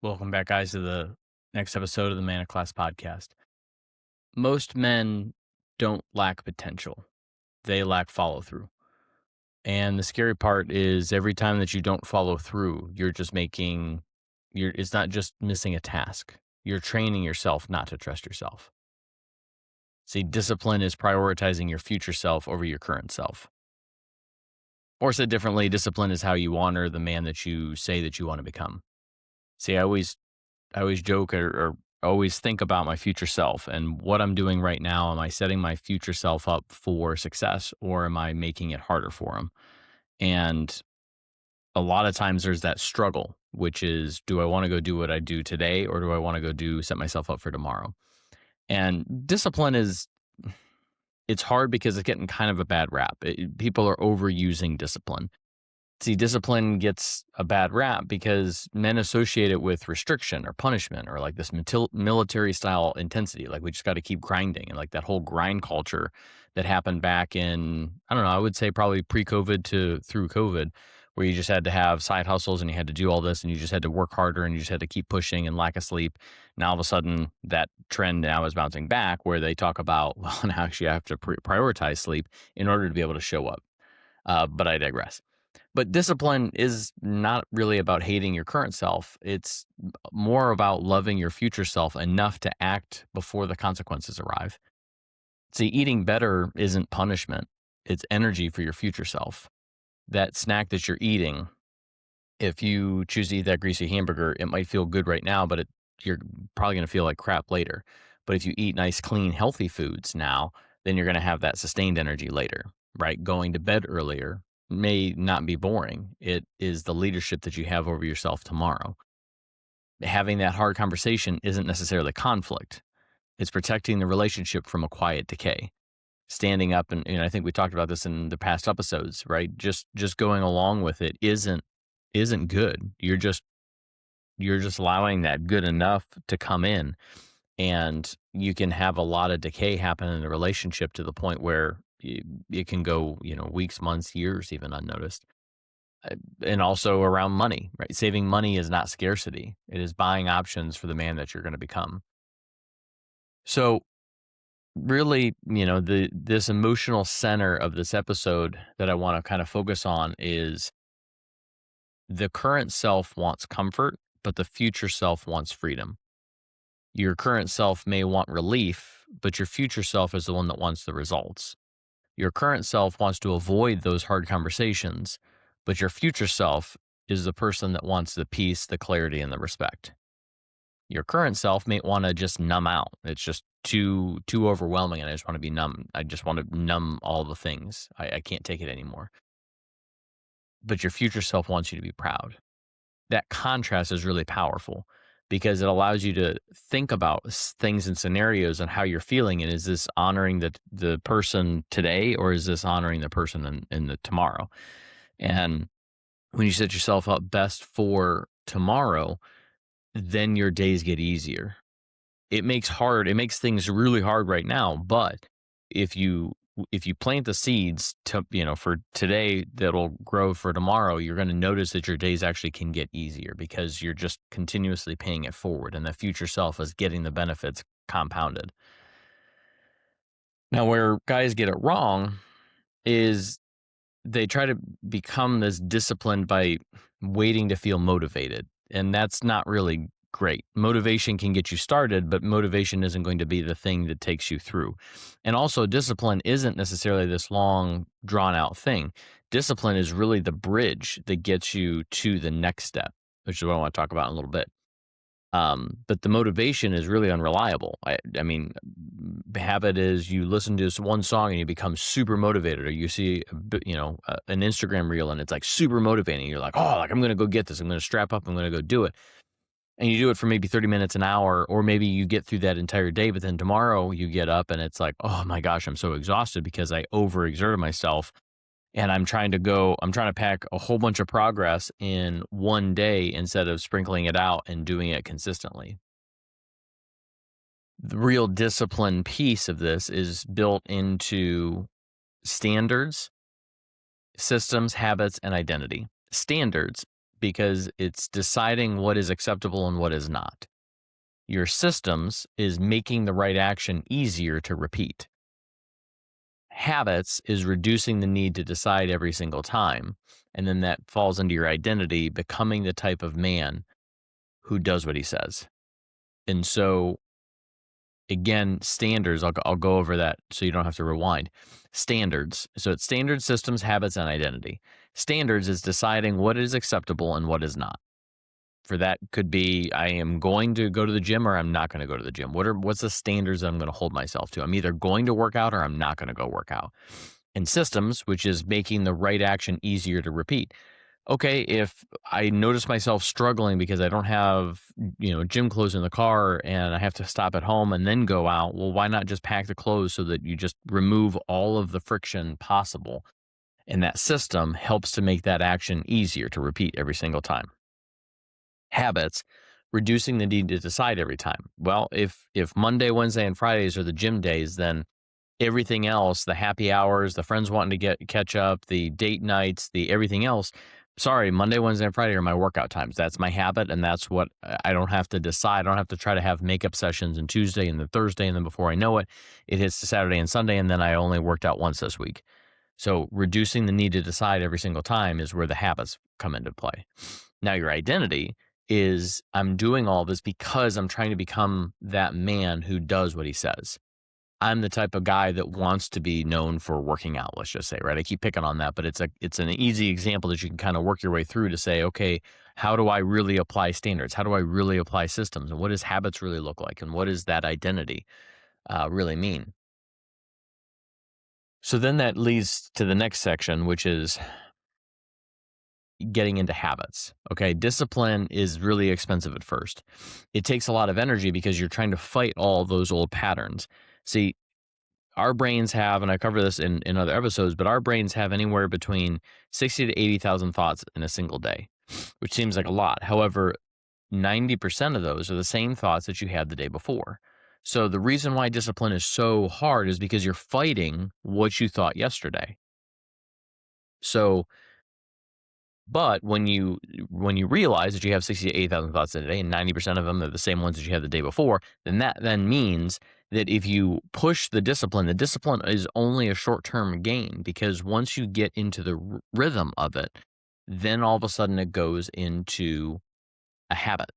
Welcome back, guys, to the next episode of the Man of Class podcast. Most men don't lack potential, they lack follow through. And the scary part is every time that you don't follow through, you're just it's not just missing a task. You're training yourself not to trust yourself. See, discipline is prioritizing your future self over your current self. Or said differently, discipline is how you honor the man that you say that you want to become. See, I always joke or always think about my future self and what I'm doing right now. Am I setting my future self up for success or am I making it harder for him? And a lot of times there's that struggle, which is do I want to go do what I do today or do I want to go set myself up for tomorrow? And discipline it's hard because it's getting kind of a bad rap. People are overusing discipline. See, discipline gets a bad rap because men associate it with restriction or punishment or like this military style intensity. Like we just got to keep grinding and like that whole grind culture that happened back in, I don't know, I would say probably pre COVID to through COVID, where you just had to have side hustles and you had to do all this and you just had to work harder and you just had to keep pushing and lack of sleep. Now, all of a sudden, that trend now is bouncing back where they talk about, well, now actually I have to prioritize sleep in order to be able to show up. But I digress. But discipline is not really about hating your current self. It's more about loving your future self enough to act before the consequences arrive. See, eating better isn't punishment, it's energy for your future self. That snack that you're eating, if you choose to eat that greasy hamburger, it might feel good right now, but you're probably going to feel like crap later. But if you eat nice, clean, healthy foods now, then you're going to have that sustained energy later, right? Going to bed earlier may not be boring. It is the leadership that you have over yourself tomorrow. Having that hard conversation isn't necessarily conflict. It's protecting the relationship from a quiet decay. Standing up and I think we talked about this in the past episodes, right? Just going along with it isn't good. You're just allowing that good enough to come in and you can have a lot of decay happen in the relationship to the point where it can go, weeks, months, years, even unnoticed. And also around money, right? Saving money is not scarcity. It is buying options for the man that you're going to become. So really, this emotional center of this episode that I want to kind of focus on is the current self wants comfort, but the future self wants freedom. Your current self may want relief, but your future self is the one that wants the results. Your current self wants to avoid those hard conversations, but your future self is the person that wants the peace, the clarity, and the respect. Your current self may want to just numb out. It's just too overwhelming, and I just want to be numb. I just want to numb all the things. I can't take it anymore. But your future self wants you to be proud. That contrast is really powerful because it allows you to think about things and scenarios and how you're feeling. And is this honoring the person today or is this honoring the person in the tomorrow? And when you set yourself up best for tomorrow, then your days get easier. It makes things really hard right now, but if you plant the seeds for today that'll grow for tomorrow, you're going to notice that your days actually can get easier because you're just continuously paying it forward and the future self is getting the benefits compounded. Now, where guys get it wrong is they try to become this disciplined by waiting to feel motivated. And that's not really great. Motivation can get you started, but motivation isn't going to be the thing that takes you through. And also, discipline isn't necessarily this long, drawn out thing. Discipline is really the bridge that gets you to the next step, which is what I want to talk about in a little bit. But the motivation is really unreliable. I mean, habit is you listen to this one song and you become super motivated, or you see, an Instagram reel and it's like super motivating. You're like, oh, like I'm going to go get this. I'm going to strap up. I'm going to go do it. And you do it for maybe 30 minutes, an hour, or maybe you get through that entire day. But then tomorrow you get up and it's like, oh my gosh, I'm so exhausted because I overexerted myself. And I'm trying to pack a whole bunch of progress in one day instead of sprinkling it out and doing it consistently. The real discipline piece of this is built into standards, systems, habits, and identity. Standards, because it's deciding what is acceptable and what is not. Your systems is making the right action easier to repeat. Habits is reducing the need to decide every single time. And then that falls into your identity, becoming the type of man who does what he says. And so, again, standards, I'll go over that so you don't have to rewind. Standards. So it's standard systems, habits, and identity. Standards is deciding what is acceptable and what is not. For that could be I am going to go to the gym or I'm not going to go to the gym. What's the standards that I'm going to hold myself to? I'm either going to work out or I'm not going to go work out. And systems, which is making the right action easier to repeat. Okay, if I notice myself struggling because I don't have, gym clothes in the car and I have to stop at home and then go out, well, why not just pack the clothes so that you just remove all of the friction possible? And that system helps to make that action easier to repeat every single time. Habits, reducing the need to decide every time. Well, if Monday, Wednesday, and Fridays are the gym days, then everything else, the happy hours, the friends wanting to catch up, the date nights, the everything else. Sorry, Monday, Wednesday, and Friday are my workout times. That's my habit, and that's what I don't have to decide. I don't have to try to have makeup sessions on Tuesday and then Thursday, and then before I know it, it hits to Saturday and Sunday, and then I only worked out once this week. So reducing the need to decide every single time is where the habits come into play. Now your identity is I'm doing all this because I'm trying to become that man who does what he says. I'm the type of guy that wants to be known for working out, let's just say, right? I keep picking on that, but it's an easy example that you can kind of work your way through to say, okay, how do I really apply standards? How do I really apply systems? And what does habits really look like? And what does that identity really mean? So then that leads to the next section, which is getting into habits. Okay. Discipline is really expensive at first. It takes a lot of energy because you're trying to fight all those old patterns. See, our brains have, and I cover this in other episodes, but our brains have anywhere between 60 to 80,000 thoughts in a single day, which seems like a lot. However, 90% of those are the same thoughts that you had the day before. So the reason why discipline is so hard is because you're fighting what you thought yesterday. So but when you realize that you have 60 to 80,000 thoughts in a day and 90% of them are the same ones that you had the day before, then that then means that if you push the discipline is only a short-term gain, because once you get into the rhythm of it, then all of a sudden it goes into a habit.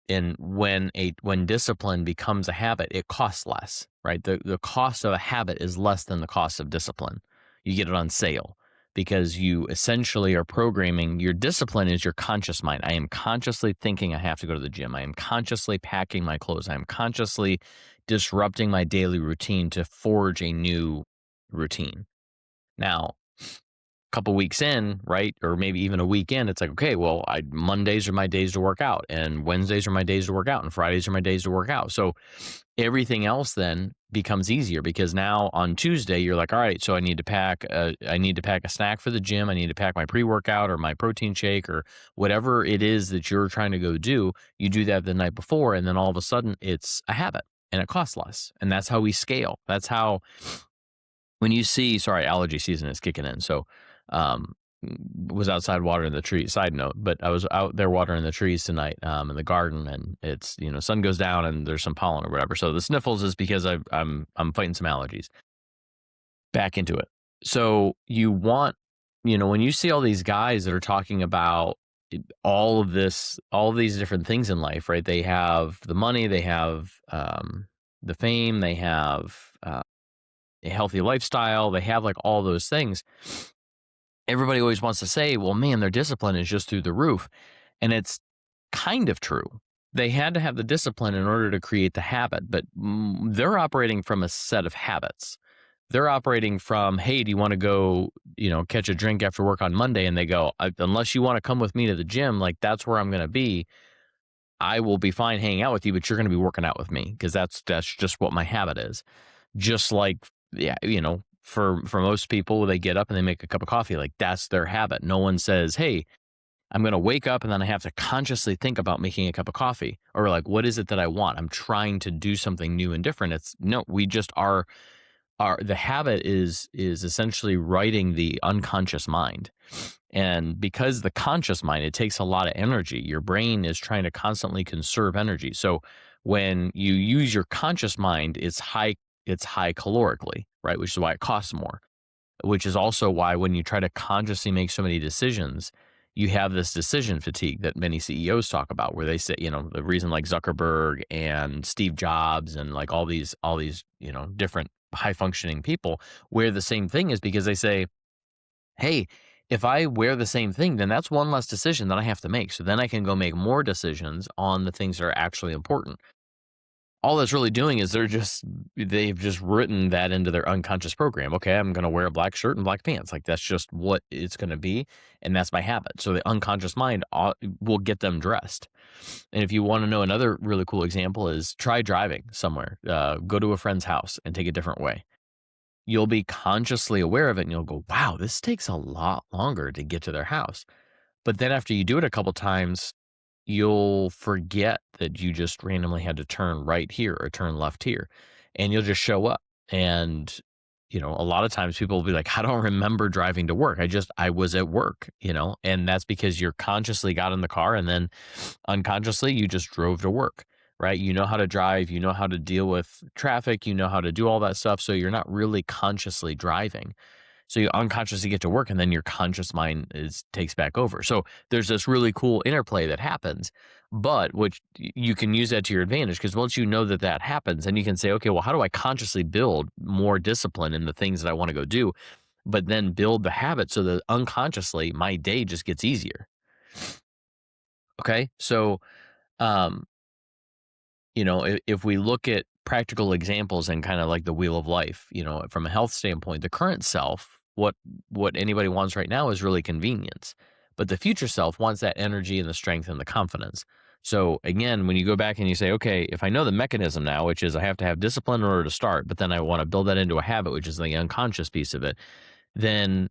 And when discipline becomes a habit, it costs less, right? The cost of a habit is less than the cost of discipline. You get it on sale because you essentially are programming. Your discipline is your conscious mind. I am consciously thinking I have to go to the gym. I am consciously packing my clothes. I am consciously disrupting my daily routine to forge a new routine. Now, couple weeks in, right? Or maybe even a weekend, it's like, okay, well, Mondays are my days to work out, and Wednesdays are my days to work out, and Fridays are my days to work out. So everything else then becomes easier because now on Tuesday you're like, all right, so I need to pack a snack for the gym. I need to pack my pre-workout or my protein shake or whatever it is that you're trying to go do. You do that the night before, and then all of a sudden it's a habit and it costs less. And that's how we scale. That's how when you see, sorry, allergy season is kicking in. So um, was outside watering the trees. Side note, but I was out there watering the trees tonight in the garden, and it's sun goes down and there's some pollen or whatever. So the sniffles is because I'm fighting some allergies. Back into it. So you want when you see all these guys that are talking about all of this, all of these different things in life, right? They have the money, they have the fame, they have a healthy lifestyle, they have like all those things. Everybody always wants to say, well, man, their discipline is just through the roof. And it's kind of true. They had to have the discipline in order to create the habit, but they're operating from a set of habits. They're operating from, hey, do you want to go, catch a drink after work on Monday? And they go, unless you want to come with me to the gym, like that's where I'm going to be. I will be fine hanging out with you, but you're going to be working out with me because that's just what my habit is. Just like, yeah, for most people, they get up and they make a cup of coffee. Like that's their habit. No one says, hey, I'm going to wake up and then I have to consciously think about making a cup of coffee, or like, what is it that I want? I'm trying to do something new and different. We just are the habit is essentially writing the unconscious mind. And because the conscious mind, it takes a lot of energy. Your brain is trying to constantly conserve energy. So when you use your conscious mind, it's high calorically, right? Which is why it costs more. Which is also why when you try to consciously make so many decisions, you have this decision fatigue that many CEOs talk about, where they say, the reason like Zuckerberg and Steve Jobs and like all these, different high functioning people wear the same thing is because they say, hey, if I wear the same thing, then that's one less decision that I have to make. So then I can go make more decisions on the things that are actually important. All that's really doing is they've just written that into their unconscious program. Okay, I'm going to wear a black shirt and black pants. Like that's just what it's going to be, and that's my habit. So the unconscious mind will get them dressed. And if you want to know another really cool example is try driving somewhere. Go to a friend's house and take a different way. You'll be consciously aware of it, and you'll go, "Wow, this takes a lot longer to get to their house." But then after you do it a couple times, you'll forget that you just randomly had to turn right here or turn left here, and you'll just show up. And a lot of times people will be like, I don't remember driving to work. I was at work, and that's because you're consciously got in the car and then unconsciously you just drove to work, right? You know how to drive, you know how to deal with traffic, you know how to do all that stuff, so you're not really consciously driving. So you unconsciously get to work, and then your conscious mind takes back over. So there's this really cool interplay that happens, but which you can use that to your advantage, because once you know that that happens, then you can say, okay, well, how do I consciously build more discipline in the things that I want to go do, but then build the habit so that unconsciously my day just gets easier. Okay, so um, if we look at practical examples and kind of like the wheel of life, from a health standpoint, the current self, what anybody wants right now is really convenience. But the future self wants that energy and the strength and the confidence. So again, when you go back and you say, okay, if I know the mechanism now, which is I have to have discipline in order to start, but then I want to build that into a habit, which is the unconscious piece of it, then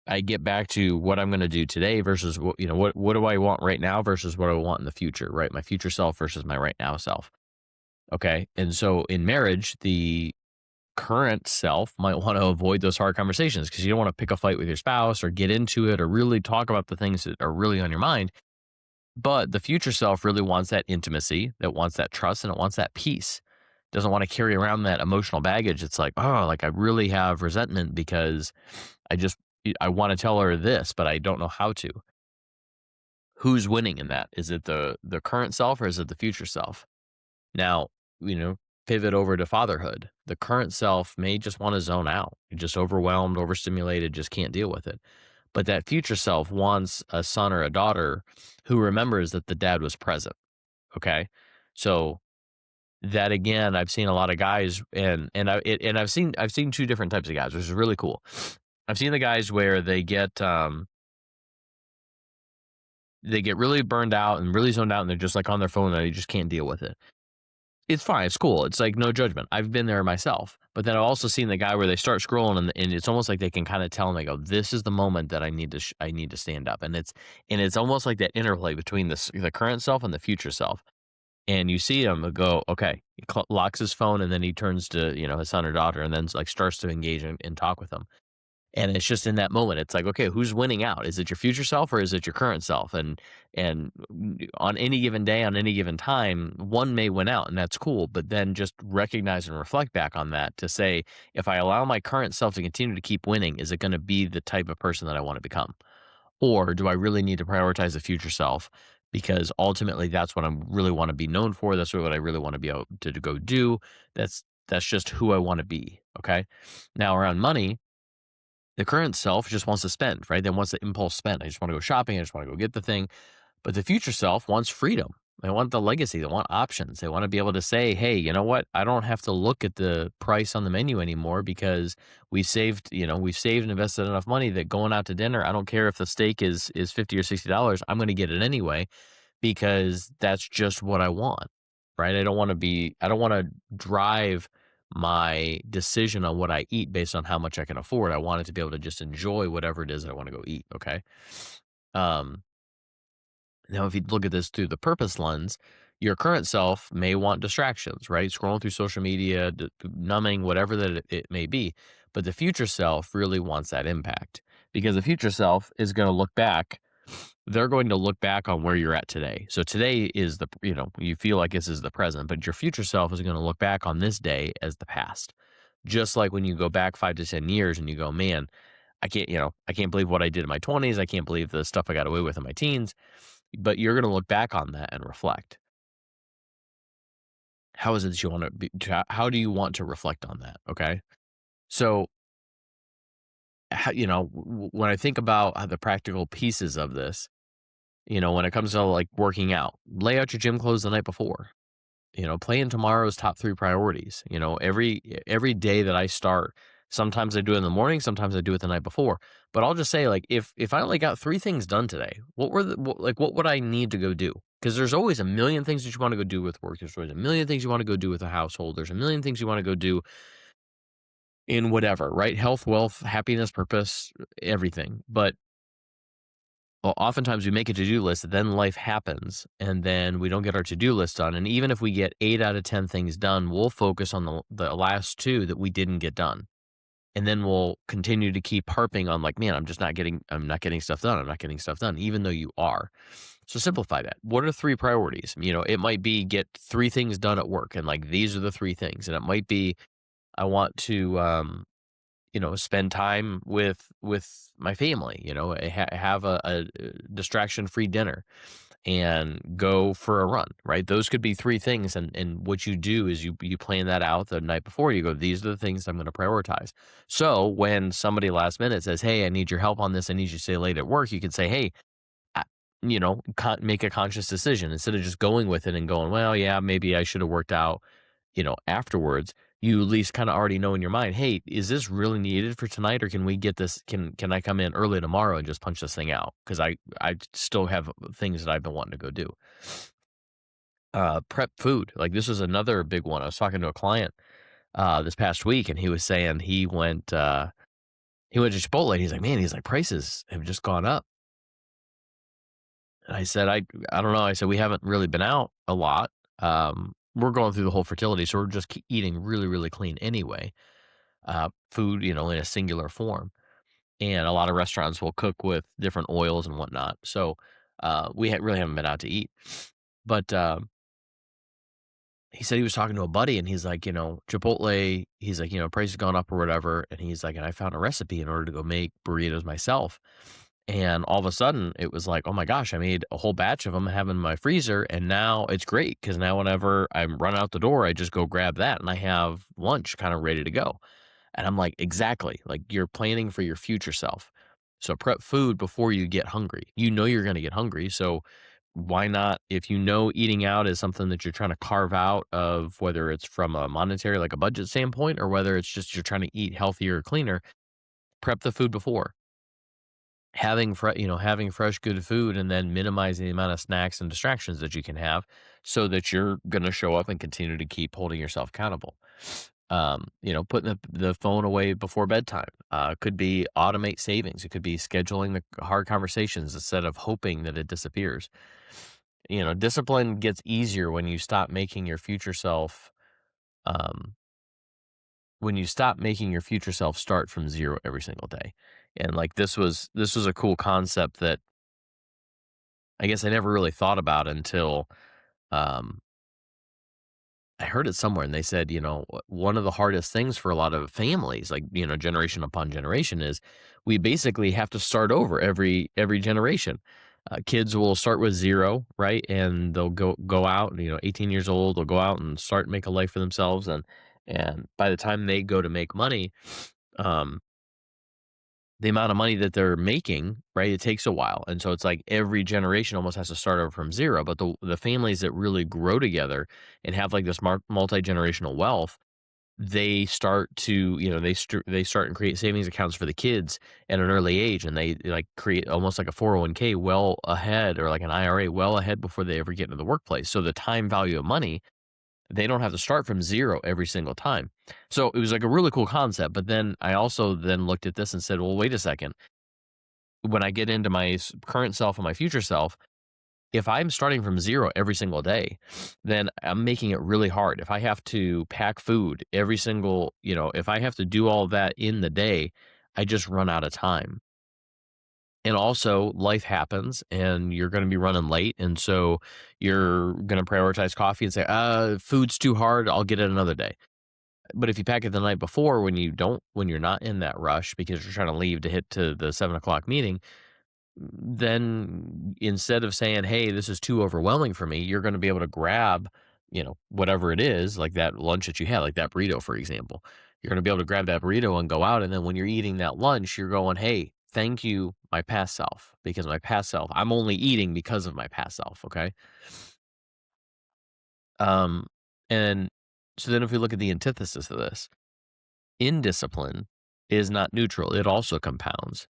I get back to what I'm going to do today versus what do I want right now versus what I want in the future, right? My future self versus my right now self. Okay. And so in marriage, the current self might want to avoid those hard conversations because you don't want to pick a fight with your spouse or get into it or really talk about the things that are really on your mind. But the future self really wants that intimacy, that wants that trust, and it wants that peace. Doesn't want to carry around that emotional baggage. It's like, oh, like I really have resentment because I just, I want to tell her this, but I don't know how to. Who's winning in that? Is it the current self or is it the future self? Now, pivot over to fatherhood. The current self may just want to zone out. You're just overwhelmed, overstimulated, just can't deal with it. But that future self wants a son or a daughter who remembers that the dad was present. Okay. So that again, I've seen a lot of guys I've seen two different types of guys, which is really cool. I've seen the guys where they get really burned out and really zoned out and they're just like on their phone and they just can't deal with it. It's fine. It's cool. It's like no judgment. I've been there myself. But then I've also seen the guy where they start scrolling and it's almost like they can kind of tell and they go, "This is the moment that I need to I need to stand up." And it's almost like that interplay between the current self and the future self. And you see him go, okay, locks his phone and then he turns to his son or daughter and then like starts to engage and talk with them. And it's just in that moment, it's like, okay, who's winning out? Is it your future self or is it your current self? And on any given day, on any given time, one may win out, and that's cool. But then just recognize and reflect back on that to say, if I allow my current self to continue to keep winning, is it going to be the type of person that I want to become? Or do I really need to prioritize the future self? Because ultimately, that's what I really want to be known for. That's what I really want to be able to go do. That's just who I want to be. Okay. Now around money, the current self just wants to spend, right? They wants the impulse spend. I just want to go shopping. I just want to go get the thing. But the future self wants freedom. They want the legacy. They want options. They want to be able to say, hey, you know what? I don't have to look at the price on the menu anymore because we've saved and invested enough money that going out to dinner, I don't care if the steak is $50 or $60, I'm going to get it anyway because that's just what I want, right? I don't want to drive my decision on what I eat based on how much I can afford. I want it to be able to just enjoy whatever it is that I want to go eat. Okay. Um, Now, if you look at this through the purpose lens, your current self may want distractions, right? Scrolling through social media, numbing, whatever that it may be. But the future self really wants that impact because the future self is going to look back. They're going to look back on where you're at today. So today is you feel like this is the present, but your future self is going to look back on this day as the past. Just like when you go back 5 to 10 years and you go, man, I can't believe what I did in my 20s. I can't believe the stuff I got away with in my teens. But you're gonna look back on that and reflect. How is it that you wanna be how do you want to reflect on that, okay? So, ho when I think about the practical pieces of this, when it comes to, like, working out, lay out your gym clothes the night before. Plan tomorrow's top 3 priorities. Every day that I start, sometimes I do it in the morning, sometimes I do it the night before. But I'll just say, like, if I only got 3 things done today, what would I need to go do? Because there's always a million things that you wanna go do with work. There's always a million things you wanna go do with a household. There's a million things you wanna go do in whatever, right? Health, wealth, happiness, purpose, everything. But well, oftentimes we make a to-do list, then life happens, and then we don't get our to-do list done. And even if we get 8 out of 10 things done, we'll focus on the last 2 that we didn't get done. And then we'll continue to keep harping on like, man, I'm not getting stuff done. I'm not getting stuff done, even though you are. So simplify that. What are 3 priorities? It might be get 3 things done at work, and like these are the 3 things. And it might be I want to spend time with my family, have a distraction free dinner and go for a run, right? Those could be 3 things. And what you do is you plan that out the night before. You go, these are the things I'm going to prioritize. So when somebody last minute says, hey, I need your help on this, I need you to stay late at work, you can say, hey, I, make a conscious decision instead of just going with it and going, well, yeah, maybe I should have worked out, afterwards. You at least kind of already know in your mind, hey, is this really needed for tonight, or can we get this? Can I come in early tomorrow and just punch this thing out? Because I still have things that I've been wanting to go do. Prep food, like this was another big one. I was talking to a client this past week, and he was saying he went to Chipotle. And he's like, man, prices have just gone up. And I said, I don't know. I said, we haven't really been out a lot. We're going through the whole fertility, so we're just eating really, really clean anyway. Food, in a singular form. And a lot of restaurants will cook with different oils and whatnot. So we really haven't been out to eat. But he said he was talking to a buddy, and he's like, Chipotle, he's like, price has gone up or whatever. And he's like, and I found a recipe in order to go make burritos myself. And all of a sudden, it was like, oh my gosh, I made a whole batch of them, have in my freezer, and now it's great because now whenever I run out the door, I just go grab that, and I have lunch kind of ready to go. And I'm like, exactly, like you're planning for your future self. So prep food before you get hungry. You know you're going to get hungry, so why not? If you know eating out is something that you're trying to carve out of, whether it's from a monetary, like a budget standpoint, or whether it's just you're trying to eat healthier or cleaner, prep the food before having fresh good food, and then minimizing the amount of snacks and distractions that you can have so that you're going to show up and continue to keep holding yourself accountable. Putting the phone away before bedtime, could be automate savings. It could be scheduling the hard conversations instead of hoping that it disappears. Discipline gets easier um, when you stop making your future self start from zero every single day. And like this was a cool concept that I guess I never really thought about until um, I heard it somewhere, and they said, one of the hardest things for a lot of families, like generation upon generation, is we basically have to start over every generation. Kids will start with zero, right, and they'll go out, 18 years old, they'll go out and start make a life for themselves, and by the time they go to make money, um, the amount of money that they're making, right, it takes a while. And so it's like every generation almost has to start over from zero. But the families that really grow together and have like this multi-generational wealth, they start to, they start and create savings accounts for the kids at an early age, and they like create almost like a 401k well ahead, or like an IRA well ahead before they ever get into the workplace. So the time value of money, they don't have to start from zero every single time. So it was like a really cool concept. But then I also then looked at this and said, well, wait a second. When I get into my current self and my future self, If I'm starting from 0 every single day, then I'm making it really hard. If I have to pack food every single, if I have to do all that in the day, I just run out of time. And also, life happens and you're going to be running late. And so you're going to prioritize coffee and say, food's too hard. I'll get it another day. But if you pack it the night before when you're not in that rush because you're trying to leave to hit to the 7 o'clock meeting, then instead of saying, "Hey, this is too overwhelming for me," you're gonna be able to grab, whatever it is, like that lunch that you had, like that burrito, for example. You're gonna be able to grab that burrito and go out, and then when you're eating that lunch, you're going, "Hey, thank you, my past self, because my past self I'm only eating because of my past self," okay? Um, and so then if we look at the antithesis of this, indiscipline is not neutral, it also compounds.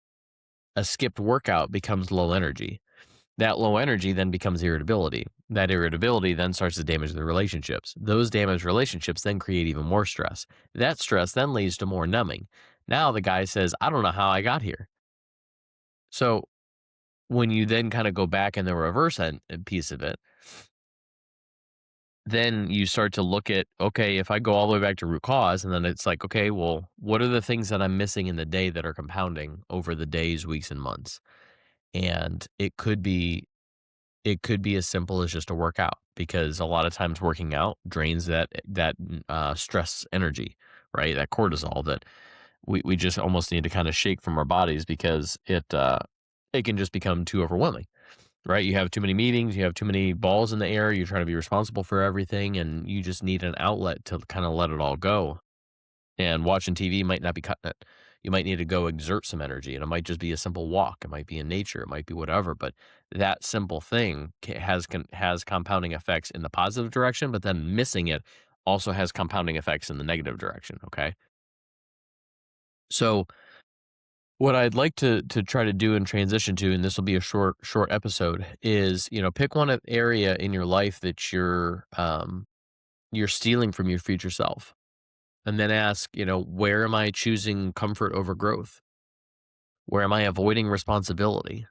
A skipped workout becomes low energy. That low energy then becomes irritability. That irritability then starts to damage the relationships. Those damaged relationships then create even more stress. That stress then leads to more numbing. Now the guy says, I don't know how I got here. So when you then kind of go back in the reverse end piece of it, then you start to look at, okay, if I go all the way back to root cause, and then it's like, okay, well, what are the things that I'm missing in the day that are compounding over the days, weeks, and months? And it could be as simple as just a workout because a lot of times working out drains that stress energy, right? That cortisol that we just almost need to kind of shake from our bodies because it can just become too overwhelming, right? You have too many meetings, you have too many balls in the air, you're trying to be responsible for everything, and you just need an outlet to kind of let it all go. And watching TV might not be cutting it. You might need to go exert some energy, and it might just be a simple walk. It might be in nature. It might be whatever. But that simple thing has compounding effects in the positive direction. But then missing it also has compounding effects in the negative direction. Okay. So what I'd like to try to do and transition to, and this will be a short episode, is pick one area in your life that you're stealing from your future self, and then ask, where am I choosing comfort over growth? Where am I avoiding responsibility?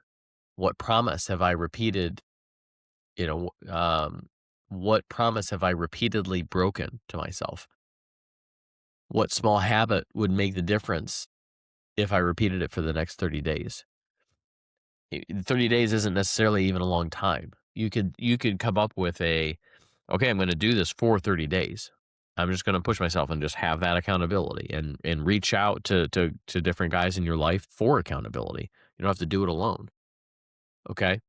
What promise have I repeated, you know, um, what promise have I repeatedly broken to myself? What small habit would make the difference if I repeated it for the next 30 days? 30 days isn't necessarily even a long time. You could come up with okay, I'm going to do this for 30 days. I'm just going to push myself and just have that accountability and reach out to different guys in your life for accountability. You don't have to do it alone. Okay.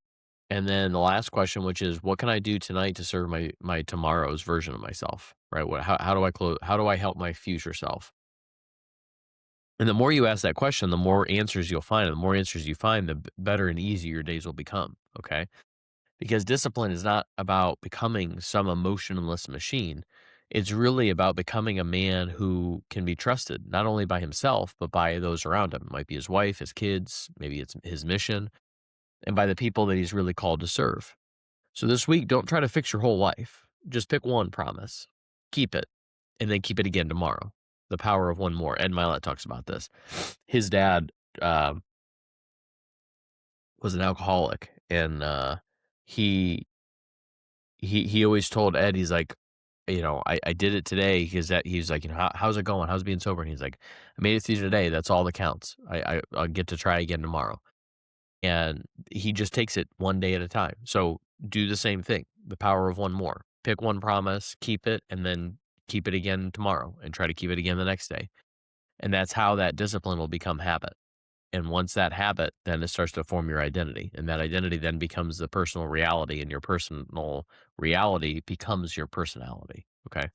And then the last question, which is, what can I do tonight to serve my tomorrow's version of myself? Right? How do I close? How do I help my future self? And the more you ask that question, the more answers you'll find. And the more answers you find, the better and easier your days will become. Okay. Because discipline is not about becoming some emotionless machine. It's really about becoming a man who can be trusted, not only by himself, but by those around him. It might be his wife, his kids, maybe it's his mission, and by the people that he's really called to serve. So this week, don't try to fix your whole life. Just pick one promise, keep it, and then keep it again tomorrow. The power of one more. Ed Milet talks about this. His dad uh, was an alcoholic, and he he always told Ed, he's like, I did it today because that he's like, how's it going? How's being sober? And he's like, I made it through today. That's all that counts. I'll get to try again tomorrow. And he just takes it one day at a time. So do the same thing. The power of one more. Pick one promise, keep it, and then keep it again tomorrow and try to keep it again the next day. And that's how that discipline will become habit. And once that habit, then it starts to form your identity. And that identity then becomes the personal reality, and your personal reality becomes your personality. Okay.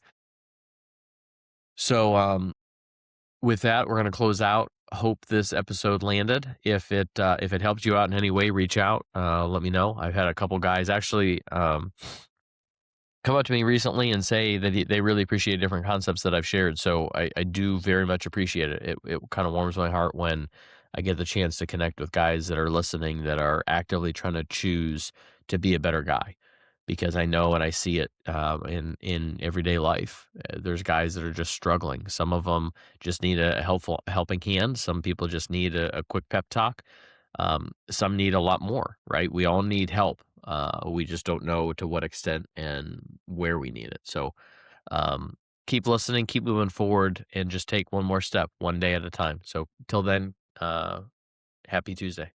So, with that, we're going to close out. Hope this episode landed. If it helped you out in any way, reach out. Let me know. I've had a couple guys actually come up to me recently and say that they really appreciate different concepts that I've shared. So I do very much appreciate it. It kind of warms my heart when I get the chance to connect with guys that are listening that are actively trying to choose to be a better guy. Because I know and I see it in everyday life. There's guys that are just struggling. Some of them just need a helping hand. Some people just need a quick pep talk. Some need a lot more. Right? We all need help. We just don't know to what extent and where we need it. So um, keep listening, keep moving forward, and just take one more step, one day at a time. So till then, happy Tuesday.